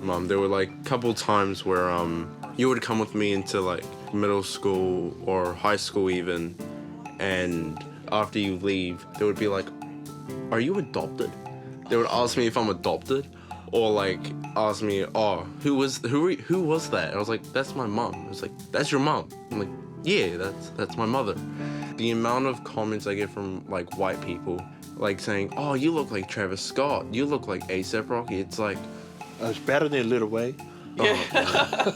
There were like a couple times where you would come with me into like middle school or high school even, and after you leave, they would be like, "Are you adopted?" They would ask me if I'm adopted, or like ask me, "Oh, who was that?" And I was like, "That's my mom." It was like, "That's your mom?" I'm like, "Yeah, that's my mother." The amount of comments I get from like white people, like saying, "Oh, you look like Travis Scott. You look like A$AP Rocky." It's like, it's better than Lil Wayne. oh,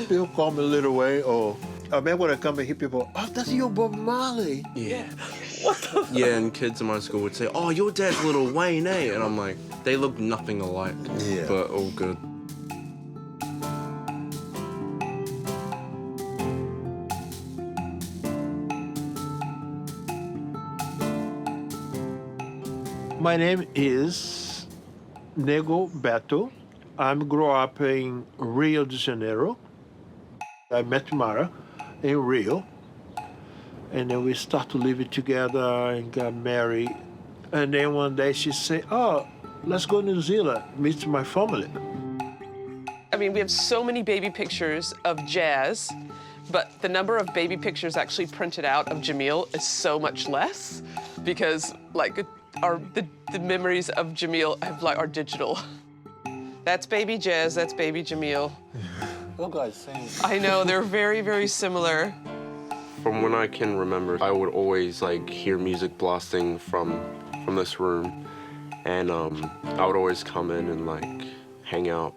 People call me Lil Wayne, or I remember when I come and hear people, "Oh, that's your Bob Marley." yeah. What the? Yeah, and kids in my school would say, "Oh, your dad's Lil Wayne, eh?" And I'm like, they look nothing alike, Yeah. but all good. My name is Nego Beto. I grew up in Rio de Janeiro. I met Mara in Rio, and then we started to live together and got married. And then one day she said, "Oh, let's go to New Zealand, meet my family." I mean, we have so many baby pictures of Jazz, but the number of baby pictures actually printed out of Jamil is so much less because, like, the memories of Jamil are digital. That's baby Jazz, that's baby Jamil. Look like same. I know, they're very, very similar. From when I can remember, I would always like hear music blasting from this room, and I would always come in and like hang out.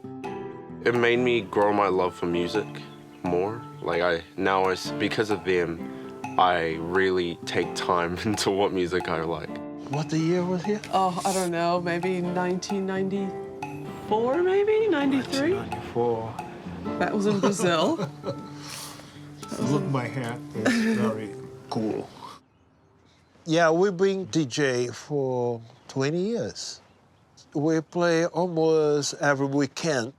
It made me grow my love for music more. Like because of them, I really take time into what music I like. What the year was here? Oh, I don't know, maybe 1994, maybe 93. 1994. That was in Brazil. Look, my hair is very cool. Yeah, we've been DJ for 20 years. We play almost every weekend.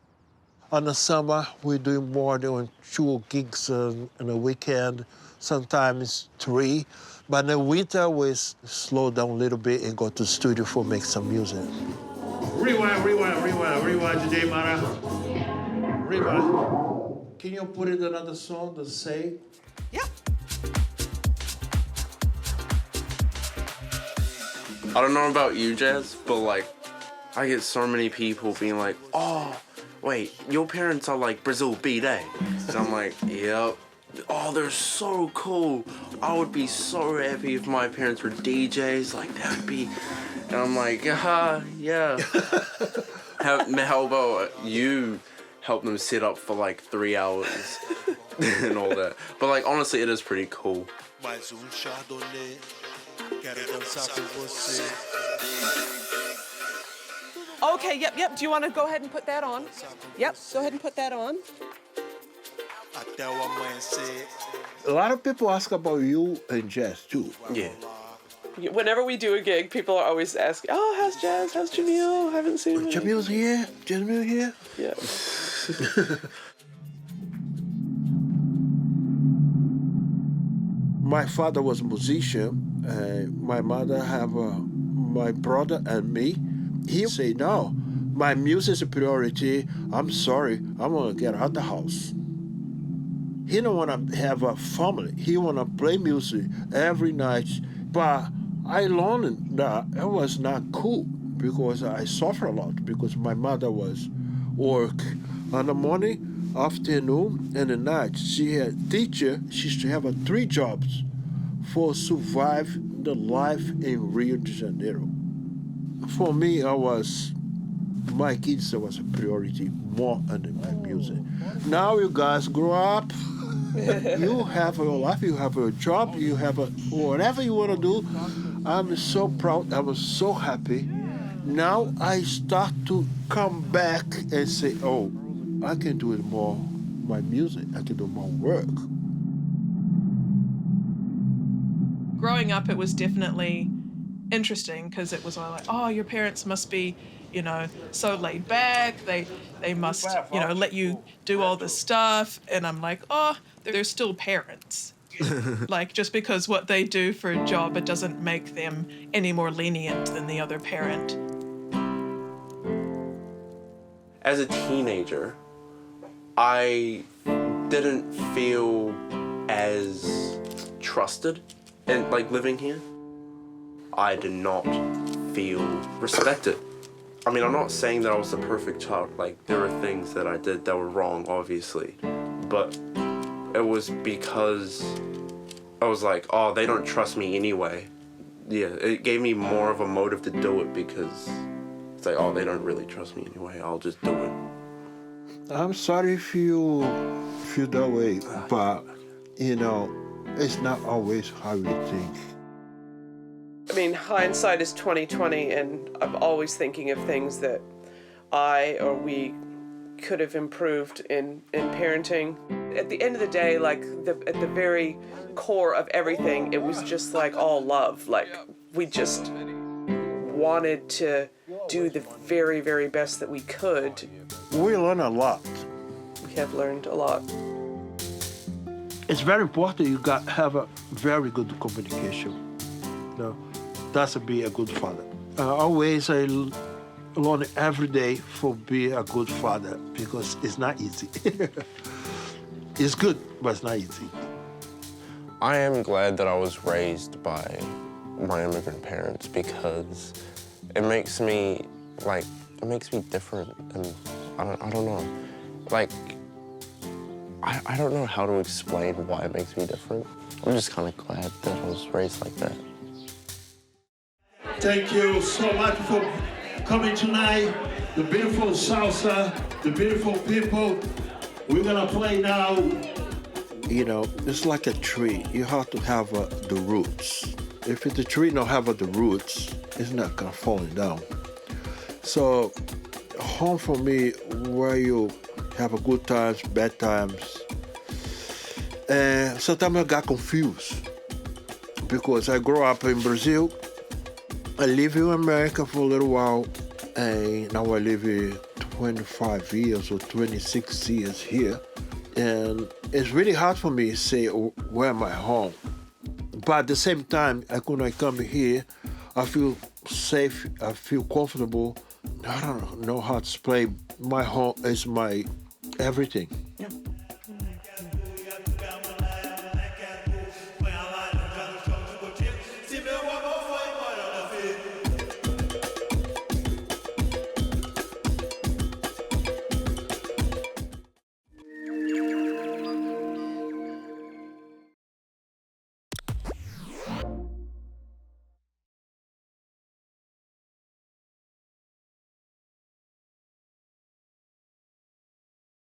On the summer, we do more than 2 gigs on a weekend, sometimes 3. But in the winter, we slow down a little bit and go to the studio for make some music. Rewind today, Mara. Rewind. Can you put in another song to say? Yeah. I don't know about you, Jazz, but like, I get so many people being like, "Oh, wait, your parents are like Brazil beat, eh?" And I'm like, "Yep." "Oh, they're so cool. I would be so happy if my parents were DJs. Like, that would be..." And I'm like, yeah. How about you help them sit up for like 3 hours and all that? But like, honestly, it is pretty cool. Okay, yep. Do you want to go ahead and put that on? Yep, go ahead and put that on. A lot of people ask about you and Jazz, too. Yeah. Whenever we do a gig, people are always asking, "Oh, how's Jazz? How's Jamil? I haven't seen him." Jamil's here? Jamil here? Yeah. My father was a musician. My mother have my brother and me. He say, "No, my music is a priority. I'm sorry, I'm gonna get out of the house." He don't want to have a family. He want to play music every night. But I learned that it was not cool because I suffer a lot because my mother was work in the morning, afternoon, and the night. She had teacher. She used to have 3 jobs for survive the life in Rio de Janeiro. For me, my kids was a priority more than my music. Now you guys grow up. You have your life, you have a job, you have whatever you want to do. I'm so proud, I was so happy. Now I start to come back and say, "Oh, I can do it more, my music, I can do more work." Growing up, it was definitely interesting because it was all like, "Oh, your parents must be, so laid back. They must, let you do all this stuff." And I'm like, "Oh, they're still parents." Like, just because what they do for a job, it doesn't make them any more lenient than the other parent. as a teenager, I didn't feel as trusted in like living here. I did not feel respected. I mean, I'm not saying that I was the perfect child. Like, there were things that I did that were wrong, obviously. But it was because I was like, oh, they don't trust me anyway. Yeah, it gave me more of a motive to do it because it's like, oh, they don't really trust me anyway. I'll just do it. I'm sorry if you feel that way, but, you know, it's not always how you think. I mean, hindsight is 20/20, and I'm always thinking of things that I or we could have improved in parenting. At the end of the day, like at the very core of everything, it was just like all love. Like we just wanted to do the very, very best that we could. We learn a lot. We have learned a lot. It's very important you have a very good communication. You know, that's to be a good father. Always I learn every day for be a good father because it's not easy. It's good, but it's not easy. I am glad that I was raised by my immigrant parents because it makes me different, and I don't know. Like, I don't know how to explain why it makes me different. I'm just kind of glad that I was raised like that. Thank you so much for coming tonight. The beautiful salsa, the beautiful people. We're gonna play now. You know, it's like a tree. You have to have the roots. If the tree don't have the roots, it's not gonna fall down. So, home for me, where you have a good times, bad times. And sometimes I got confused because I grew up in Brazil. I live in America for a little while, and now I live here 25 years or 26 years here. And it's really hard for me to say where am I home. But at the same time, when I come here, I feel safe, I feel comfortable. I don't know how to explain. My home is my everything. Yeah.